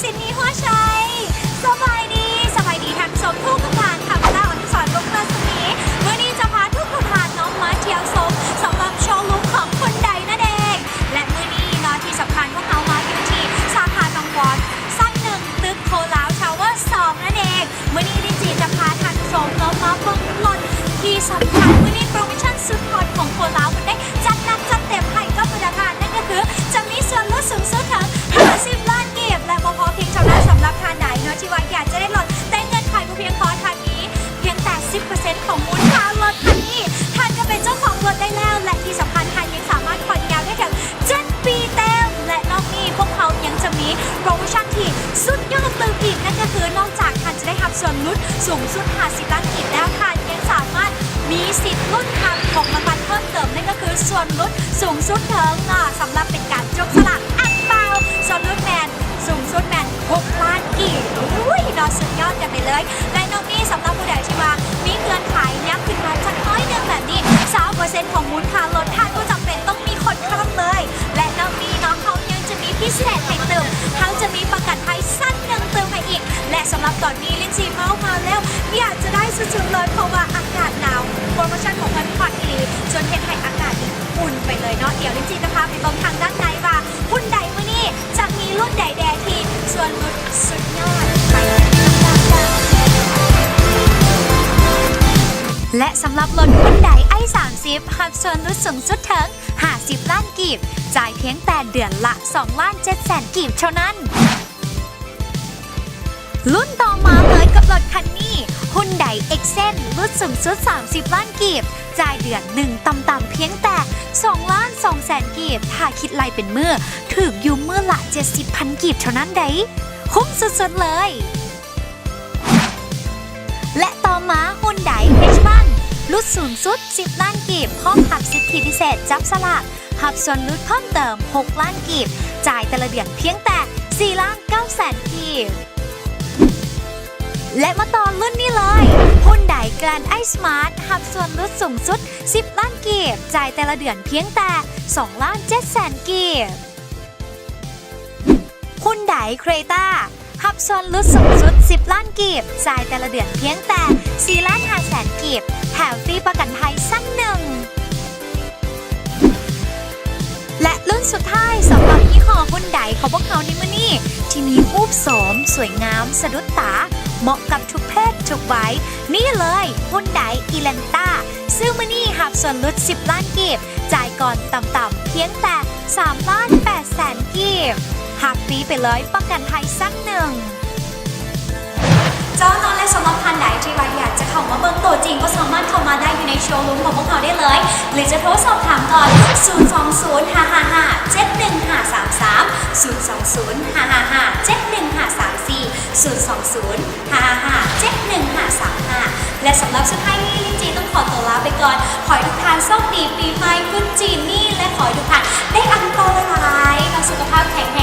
ซินนี่หัวชัยสบายดีท่านผู้ชมทุกท่านค่ะมาแล้วอนุสรณ์ลุกเลิศมีเมื่อนี้จะพาทุกท่านน้องมาเที่ยวชมสำหรับโชว์ลุคของคนใดนั่นเองและเมื่อนี้เนาะที่สำคัญพวกเขามาอยู่ที่สาขาบางบอนสั้น1ตึกโคลาวชาวเวอร์2นั่นเองเมื่อนี้ลิจีจะพาท่านผู้ชมน้องมาเบิ่งรถที่สำคัญเมื่อนี้โปรโมชั่นสุดฮอตของโคลาวมันได้จัดหนักจัดเต็มให้กับผู้ประกอบการนั่นก็คือจะมีส่วนลดสูงสุดถึง50 ล้านกีบและพอเพียงเท่านั้นสำหรับท่านไหนเนาะที่ว่าอยากจะได้รถแต่เงินขายเพียงพอท่านนี้เพียงแต่ 10% ของมูลค่ารถคันนี้ท่านก็เป็นเจ้าของรถได้แล้วและที่สำคัญท่านยังสามารถผ่อนยาวได้ถึง7 ปีเต็มและนอกนี้พวกเขายังจะมีโปรโมชั่นที่สุดยอดตื่นอีกนั่นก็คือนอกจากท่านจะได้รับส่วนลดสูงสุด50 ล้านกีบแล้วท่านยังสามารถมีสิทธิ์ลุ้นรับของรางวัลเพิ่มเติมนั่นก็คือส่วนลดสูงสุดถึงสำหรับเป็นการยกสลากอังเปาส่วนลดแมนสูงสุดแมน6 ล้านกีบอุ้ยดอสุดยอดกันไปเลยและนอกนี้สำหรับผู้ใดที่ว่ามีเงินขายยับขึ้นมาจากน้อยเดือนแบบนี้3% ของมูลค่ารถท่านก็จำเป็นต้องมีคนข้ามเลยและนอกนี้เนาะเขายังจะมีพิเศษให้เติมเขาจะมีประกันภัยสั้น1เติมให้อีกและสำหรับตอนนี้ลินจีเมามาแล้วอยากจะได้สุดๆเลยเพราะว่าอากาศหนาวโปรโมชั่นของมันผ่อนดีจนเห็นให้อากาศอุ่นไปเลยเนาะเดี๋ยวลินจีจะพาไปชมทางด้านในว่าหุ้นใดมื่อนี้จะมีรุ่นใดแดที่ส่วนลดสุดยอดไปและสำหรับรถหุ้นใดi30หักส่วนลดสูงสุดถึง50 ล้านกีบจ่ายเพียงแต่เดือนละ2,700,000 กีบเท่านั้นรุ่นต่อมาเลยกับรถคันนี้หุ้นใดเอ็กเซนลดสูงสุด30 ล้านกีบจ่ายเดือน1ต่ำๆเพียงแต่2,200,000 กีบถ้าคิดไล่เป็นมือถึกอยู่มือละ70,000 กีบเท่านั้นได้คุ้มสุดๆเลยและต่อมาหุ้นใดเฮชมันลดสูงสุด10 ล้านกีบพร้อมหักสิทธิพิเศษจับสลากหักส่วนลดเพิ่มเติม6 ล้านกีบจ่ายแต่ละเดือนเพียงแต่4,900,000 กีบและมาต่อรุ่นนี้เลยหุ้นใดแกรนด์ไอสมาร์ทหักส่วนลดสูงสุด10 ล้านกีบจ่ายแต่ละเดือนเพียงแต่2,700,000 กีบหุ้นใดเครตาหักส่วนลดสูงสุด10 ล้านกีบจ่ายแต่ละเดือนเพียงแต่4,500,000 กีบแถมฟรีประกันภัยสั้น1และรุ่นสุดท้ายสำหรับยี่ห้อหุ้นใดของพวกเขาในมื้อนี้ที่มีรูปโสมสวยงามสะดุดตาเหมาะกับทุกเพศทุกวัยนี่เลยหุ้นใดอีแลนต้าซึ่งมื้อนี้หักส่วนลด10 ล้านกีบจ่ายก่อนต่ำๆเพียงแต่3,800,000 กีบหักฟรีไปเลยประกันภัยสั้น1เจ้าน้องและสำหรับท่านใดที่อยากจะเข้ามาเบิ่งตัวจริงก็สามารถเข้ามาได้อยู่ในโชว์รูมของพวกเขาได้เลยหรือจะโทรสอบถามก่อน020557153302025571534และสำหรับสุดท้ายนี้ลินจีต้องขอตัวลาไปก่อนขอให้ทุกท่านโชคดีปีใหม่ขึ้นจีนนี่และขอให้ทุกท่านได้อังเปาหลายๆสุขภาพแข็งแรง